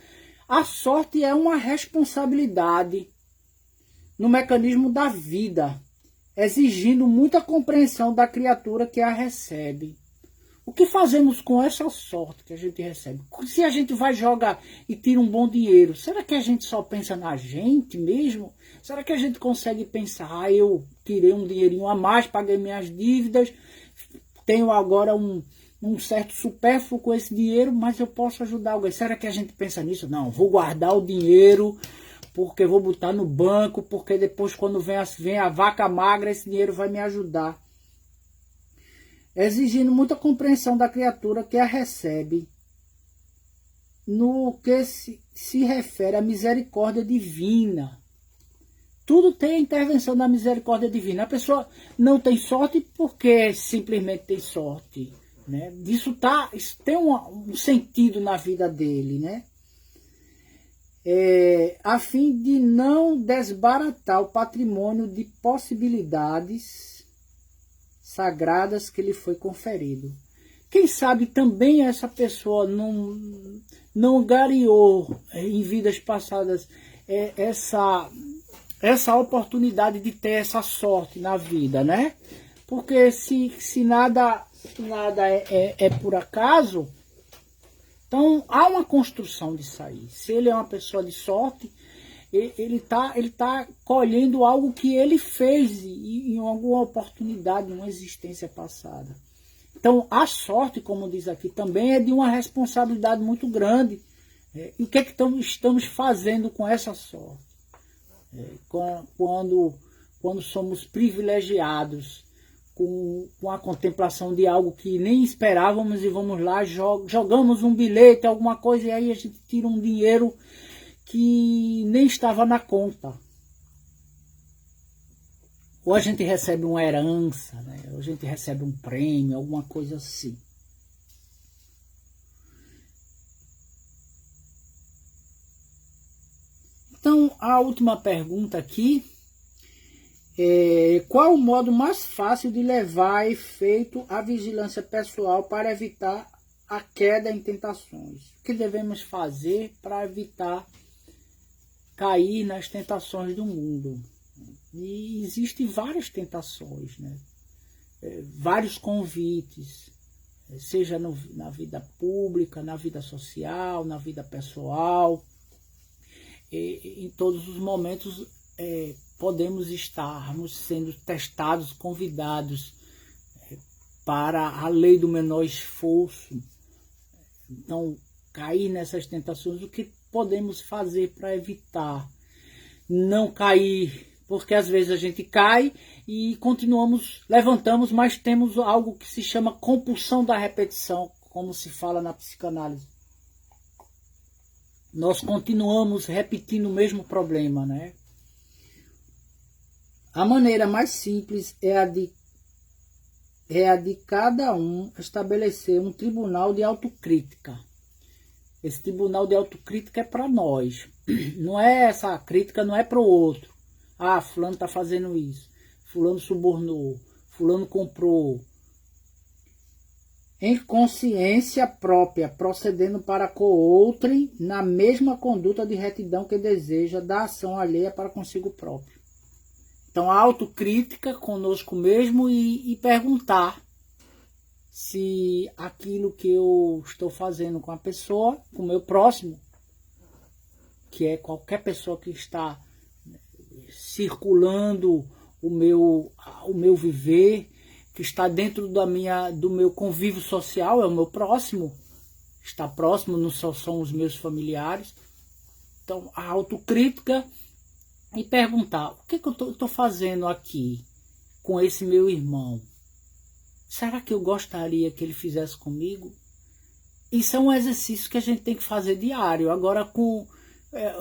a sorte é uma responsabilidade no mecanismo da vida, exigindo muita compreensão da criatura que a recebe. O que fazemos com essa sorte que a gente recebe? Se a gente vai jogar e tira um bom dinheiro, será que a gente só pensa na gente mesmo? Será que a gente consegue pensar, eu tirei um dinheirinho a mais, paguei minhas dívidas, tenho agora um certo supérfluo com esse dinheiro, mas eu posso ajudar alguém. Será que a gente pensa nisso? Não, vou guardar o dinheiro, porque vou botar no banco, porque depois quando vem a vaca magra, esse dinheiro vai me ajudar. Exigindo muita compreensão da criatura que a recebe, no que se refere à misericórdia divina. Tudo tem a intervenção da misericórdia divina. A pessoa não tem sorte porque simplesmente tem sorte, né? Isso tem um sentido na vida dele, né? A fim de não desbaratar o patrimônio de possibilidades sagradas que lhe foi conferido. Quem sabe também essa pessoa não gareou em vidas passadas essa oportunidade de ter essa sorte na vida, né? Porque se nada é por acaso, então há uma construção disso aí. Se ele é uma pessoa de sorte, ele tá colhendo algo que ele fez em alguma oportunidade, numa existência passada. Então a sorte, como diz aqui, também é de uma responsabilidade muito grande. E o que é que estamos fazendo com essa sorte? Quando somos privilegiados com a contemplação de algo que nem esperávamos e vamos lá, jogamos um bilhete, alguma coisa, e aí a gente tira um dinheiro que nem estava na conta. Ou a gente recebe uma herança, né? Ou a gente recebe um prêmio, alguma coisa assim. Então, a última pergunta aqui Qual o modo mais fácil de levar a efeito a vigilância pessoal para evitar a queda em tentações? O que devemos fazer para evitar cair nas tentações do mundo? E existem várias tentações, né? Vários convites, seja na vida pública, na vida social, na vida pessoal. Em todos os momentos podemos estarmos sendo testados, convidados para a lei do menor esforço. Então, cair nessas tentações, o que podemos fazer para evitar não cair? Porque às vezes a gente cai e continuamos, levantamos, mas temos algo que se chama compulsão da repetição, como se fala na psicanálise. Nós continuamos repetindo o mesmo problema, né? A maneira mais simples é a de cada um estabelecer um tribunal de autocrítica. Esse tribunal de autocrítica é para nós. Não é essa crítica, não é para o outro. Ah, fulano está fazendo isso. Fulano subornou. Fulano comprou. Em consciência própria, procedendo para com outrem na mesma conduta de retidão que deseja da ação alheia para consigo próprio. Então, a autocrítica conosco mesmo e perguntar se aquilo que eu estou fazendo com a pessoa, com o meu próximo, que é qualquer pessoa que está circulando o meu viver, que está dentro do meu convívio social, é o meu próximo, está próximo, não só são os meus familiares. Então, a autocrítica e perguntar, o que eu estou fazendo aqui com esse meu irmão? Será que eu gostaria que ele fizesse comigo? Isso é um exercício que a gente tem que fazer diário. Agora,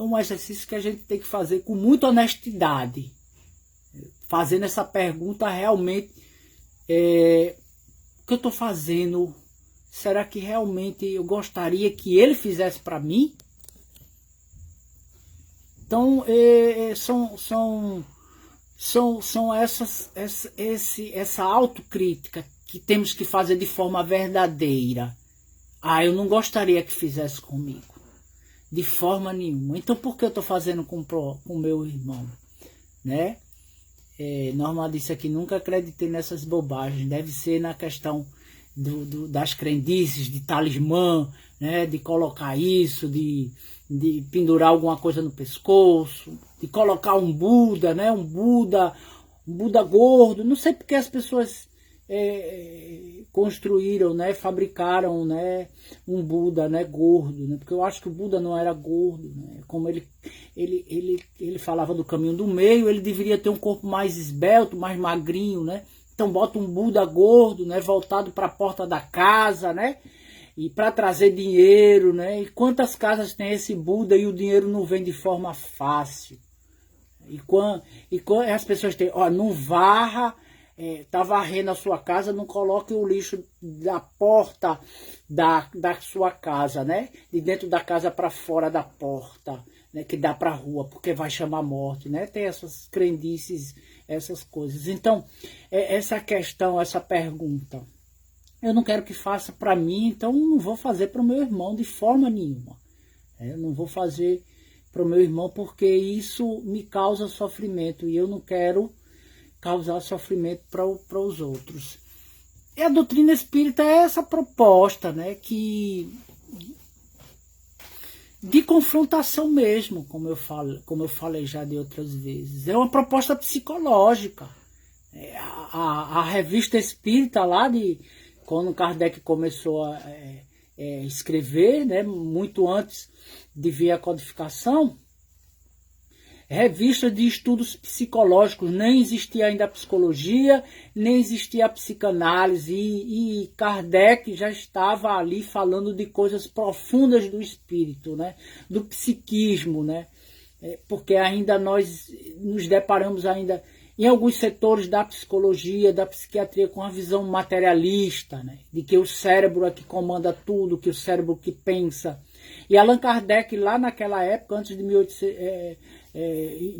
um exercício que a gente tem que fazer com muita honestidade. Fazendo essa pergunta realmente, o que eu estou fazendo? Será que realmente eu gostaria que ele fizesse para mim? Então, são essa autocrítica que temos que fazer de forma verdadeira. Ah, eu não gostaria que fizesse comigo. De forma nenhuma. Então, por que eu estou fazendo com o meu irmão? Né? Norma disse aqui, nunca acreditei nessas bobagens. Deve ser na questão das crendices, de talismã, né? De colocar isso, de pendurar alguma coisa no pescoço, de colocar um Buda, né? Um Buda gordo. Não sei porque as pessoas construíram, né? Fabricaram, né? Um Buda, né? Gordo, né? Porque eu acho que o Buda não era gordo, né? Como ele falava do caminho do meio, ele deveria ter um corpo mais esbelto, mais magrinho, né? Então bota um Buda gordo, né? Voltado para a porta da casa, né? E para trazer dinheiro, né? E quantas casas tem esse Buda e o dinheiro não vem de forma fácil? E quando as pessoas têm, ó, não varra, tá varrendo a sua casa, não coloque o lixo da porta da sua casa, né? De dentro da casa para fora da porta, né? Que dá para a rua, porque vai chamar morte, né? Tem essas crendices, essas coisas. Então, essa questão, essa pergunta, eu não quero que faça para mim, então não vou fazer para o meu irmão de forma nenhuma. Eu não vou fazer para o meu irmão porque isso me causa sofrimento e eu não quero causar sofrimento para os outros. E a doutrina espírita é essa proposta, né, de confrontação mesmo, como eu falei já de outras vezes. É uma proposta psicológica. A revista espírita lá quando Kardec começou a escrever, né, muito antes de vir a codificação, revista de estudos psicológicos, nem existia ainda a psicologia, nem existia a psicanálise, e Kardec já estava ali falando de coisas profundas do espírito, né, do psiquismo, né, porque ainda nós nos deparamos ainda em alguns setores da psicologia, da psiquiatria, com a visão materialista, né, de que o cérebro é que comanda tudo, que o cérebro que pensa. E Allan Kardec, lá naquela época, antes de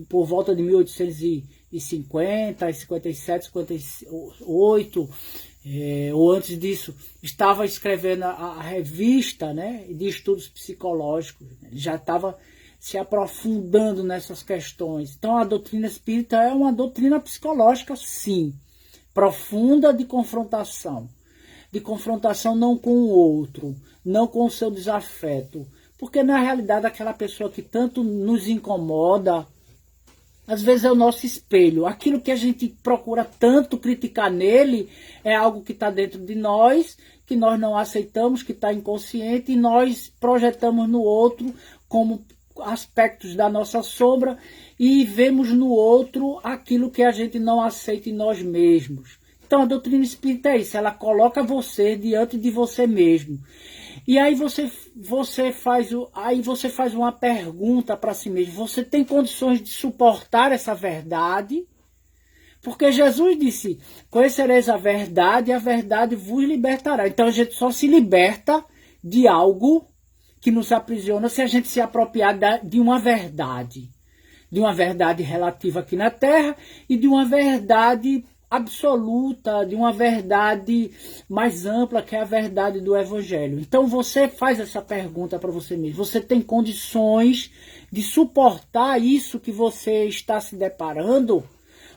por volta de 1800 50, 57, 58, ou antes disso, estava escrevendo a revista, né, de estudos psicológicos. Ele já estava se aprofundando nessas questões. Então a doutrina espírita é uma doutrina psicológica, sim, profunda de confrontação não com o outro, não com o seu desafeto, porque na realidade aquela pessoa que tanto nos incomoda, às vezes é o nosso espelho. Aquilo que a gente procura tanto criticar nele é algo que está dentro de nós, que nós não aceitamos, que está inconsciente, e nós projetamos no outro como aspectos da nossa sombra e vemos no outro aquilo que a gente não aceita em nós mesmos. Então a doutrina espírita é isso, ela coloca você diante de você mesmo. E aí você faz uma pergunta para si mesmo. Você tem condições de suportar essa verdade? Porque Jesus disse, conhecereis a verdade e a verdade vos libertará. Então a gente só se liberta de algo que nos aprisiona se a gente se apropriar de uma verdade. De uma verdade relativa aqui na Terra e de uma verdade absoluta, de uma verdade mais ampla, que é a verdade do Evangelho. Então você faz essa pergunta para você mesmo. Você tem condições de suportar isso que você está se deparando?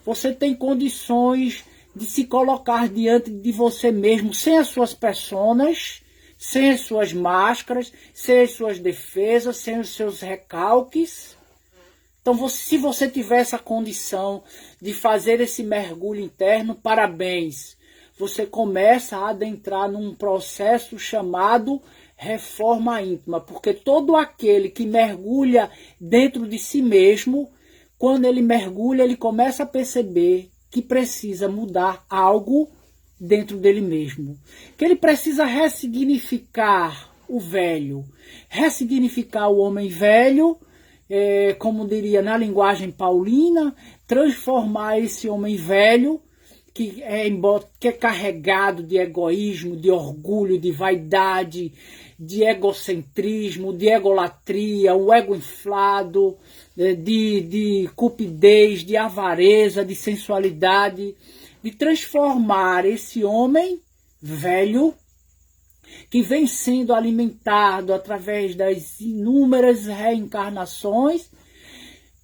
Você tem condições de se colocar diante de você mesmo, sem as suas personas, sem as suas máscaras, sem as suas defesas, sem os seus recalques? Então, se você tiver essa condição de fazer esse mergulho interno, parabéns. Você começa a adentrar num processo chamado reforma íntima. Porque todo aquele que mergulha dentro de si mesmo, quando ele mergulha, ele começa a perceber que precisa mudar algo dentro dele mesmo. Que ele precisa ressignificar o velho, ressignificar o homem velho, como diria na linguagem paulina, transformar esse homem velho, que é carregado de egoísmo, de orgulho, de vaidade, de egocentrismo, de egolatria, o ego inflado, de cupidez, de avareza, de sensualidade, de transformar esse homem velho, que vem sendo alimentado através das inúmeras reencarnações,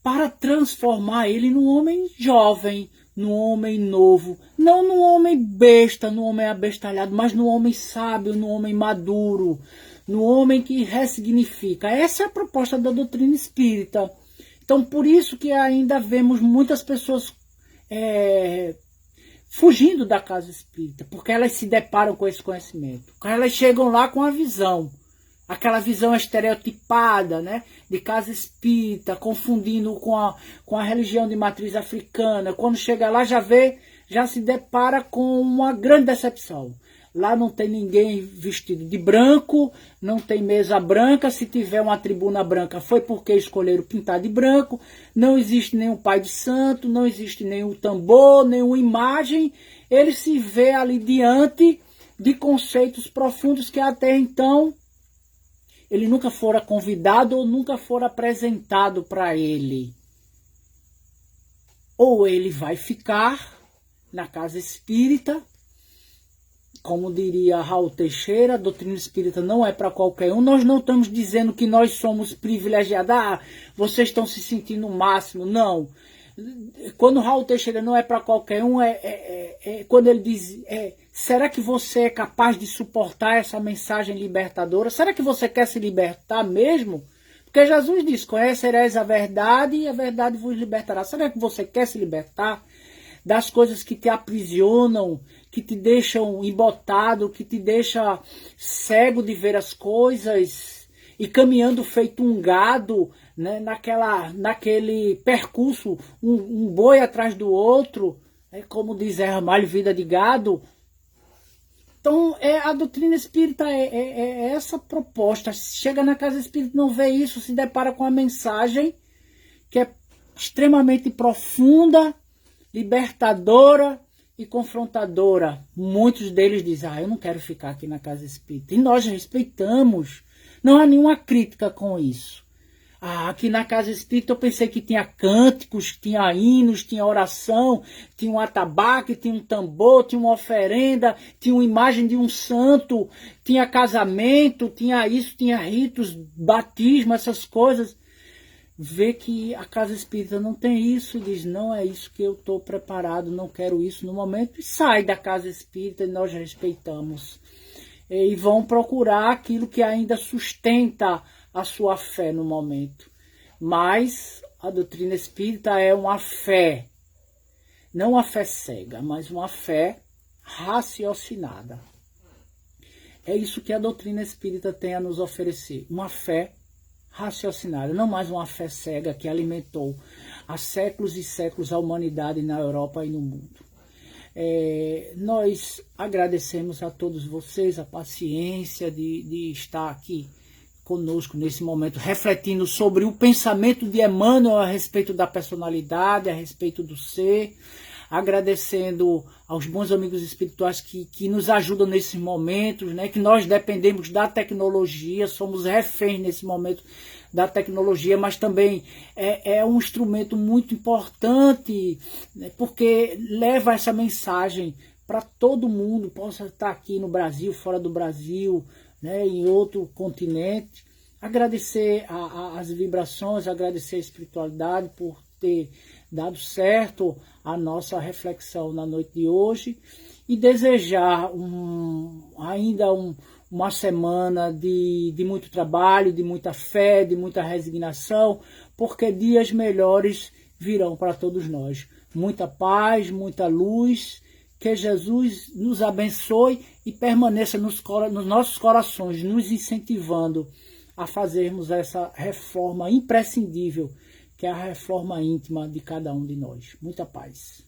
para transformar ele num homem jovem, num homem novo, não num homem besta, num homem abestalhado, mas num homem sábio, num homem maduro, num homem que ressignifica. Essa é a proposta da doutrina espírita. Então, por isso que ainda vemos muitas pessoas fugindo da casa espírita, porque elas se deparam com esse conhecimento. Elas chegam lá com a visão, aquela visão estereotipada, né, de casa espírita, confundindo com a religião de matriz africana. Quando chega lá, já se depara com uma grande decepção. Lá não tem ninguém vestido de branco, não tem mesa branca. Se tiver uma tribuna branca, foi porque escolheram pintar de branco. Não existe nenhum pai de santo, não existe nenhum tambor, nenhuma imagem. Ele se vê ali diante de conceitos profundos que até então ele nunca fora convidado ou nunca fora apresentado para ele. Ou ele vai ficar na casa espírita, como diria Raul Teixeira, a doutrina espírita não é para qualquer um. Nós não estamos dizendo que nós somos privilegiados. Ah, vocês estão se sentindo o máximo. Não. Quando Raul Teixeira não é para qualquer um, quando ele diz, será que você é capaz de suportar essa mensagem libertadora? Será que você quer se libertar mesmo? Porque Jesus diz, conhecereis a verdade e a verdade vos libertará. Será que você quer se libertar das coisas que te aprisionam, que te deixam embotado, que te deixa cego de ver as coisas e caminhando feito um gado, né, naquele percurso, um boi atrás do outro, como diz Ramalho, vida de gado? Então a doutrina espírita é essa proposta. Chega na casa espírita, não vê isso, se depara com a mensagem que é extremamente profunda, libertadora e confrontadora. Muitos deles dizem, eu não quero ficar aqui na casa espírita. E nós respeitamos. Não há nenhuma crítica com isso. Aqui na casa espírita eu pensei que tinha cânticos, tinha hinos, tinha oração, tinha um atabaque, tinha um tambor, tinha uma oferenda, tinha uma imagem de um santo, tinha casamento, tinha isso, tinha ritos, batismo, essas coisas. Vê que a casa espírita não tem isso, diz, não é isso que eu estou preparado, não quero isso no momento, e sai da casa espírita e nós respeitamos. E vão procurar aquilo que ainda sustenta a sua fé no momento. Mas a doutrina espírita é uma fé, não uma fé cega, mas uma fé raciocinada. É isso que a doutrina espírita tem a nos oferecer, uma fé raciocinada, não mais uma fé cega que alimentou há séculos e séculos a humanidade na Europa e no mundo. Nós agradecemos a todos vocês a paciência de estar aqui conosco nesse momento, refletindo sobre o pensamento de Emmanuel a respeito da personalidade, a respeito do ser, agradecendo aos bons amigos espirituais que nos ajudam nesses momentos, né, que nós dependemos da tecnologia, somos reféns nesse momento da tecnologia, mas também é um instrumento muito importante, né, porque leva essa mensagem para todo mundo, possa estar aqui no Brasil, fora do Brasil, né, em outro continente. Agradecer as vibrações, agradecer a espiritualidade por ter dado certo a nossa reflexão na noite de hoje e desejar ainda uma semana de muito trabalho, de muita fé, de muita resignação, porque dias melhores virão para todos nós. Muita paz, muita luz, que Jesus nos abençoe e permaneça nos nossos corações, nos incentivando a fazermos essa reforma imprescindível, que é a reforma íntima de cada um de nós. Muita paz.